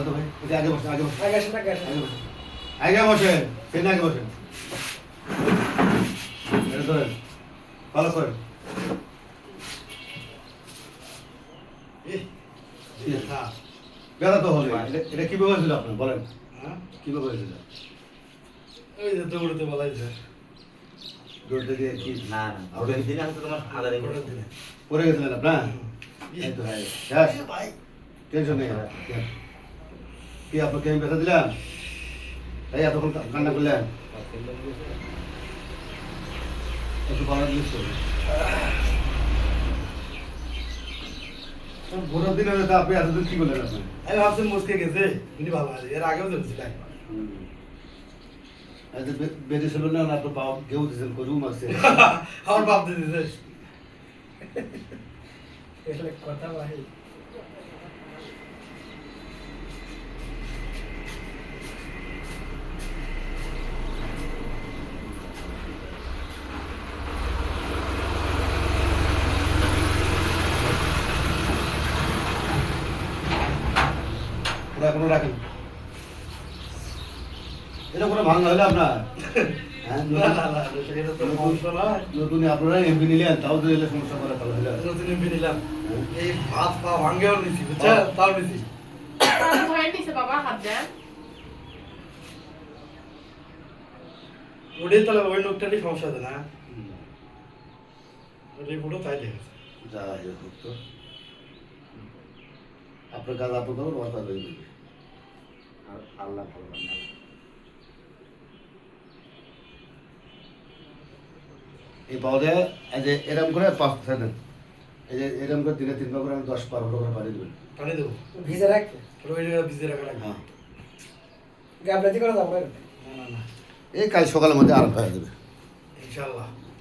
তো ভাই আগে বসেন আগে বসেন আগে আসেন আগে আসেন আগে বসেন সেদিন আগে বসেন এটা ধরেন ভালো করেন বেড়া তো হলে এটা কিভাবে হয়েছিল আপনার বলেন হ্যাঁ কিভাবে হয়েছিল ওই যে দৌড়তে বলাই স্যার দৌড়তে গিয়ে কি না না ওটা দিন আমি তো তোমার আলাদা করে দিনে পড়ে গেছিলেন আপনার এই তো হ্যাঁ হ্যাঁ ভাই টেনশন নেই কি আপনাকে আমি ব্যথা দিলাম তাই এতক্ষণ কান্না করলেন একটু ভালো জিনিস করবেন ভোটার দিন হলে তো আপনি এতদিন কি করলেন আপনি আমি ভাবছি মুসকে গেছে উনি ভালো আছে এর আগেও চলছিল বেঁধে ছিল না আপনার বাবা কেউ দিয়েছেন গরু মারছে আমার বাপ দিতেছে এলে কথা ভাই ওরা এখনো রাখেন এটা কোনো ভাঙা হলে আপনার হ্যাঁ না না না এটা তো সমস্যা না নতুন আপনারা এমপি নিলেন তাও তো এলে সমস্যা করে ফেলা হলে নতুন এমপি নিলাম এই হাত পা ভাঙ্গেও নিছি বুঝছেন তাও নিছি ভয় নিছে বাবা হাত দেন ওটাই তাহলে ওই লোকটারই সমস্যা আছে না ওটাই পুরো তাই দেখেছে যা হোক তো আপনার কাজ আপনি করুন ওর কাজ হয়ে যাবে আর আল্লাহ ভালো না এই পদে এই যে এরকম করে 5 দেন এই যে এরকম করে দিনে 3 বার করে আমি 10-12 করে পানি দেবেন পানি দেবো ভিজে রাখতে ওই জায়গায় ভিজে রাখা লাগবে হ্যাঁ গাবলাতি করে যাবো না না না এই কাল সকালের মধ্যে আরাম হয়ে যাবে ইনশাআল্লাহ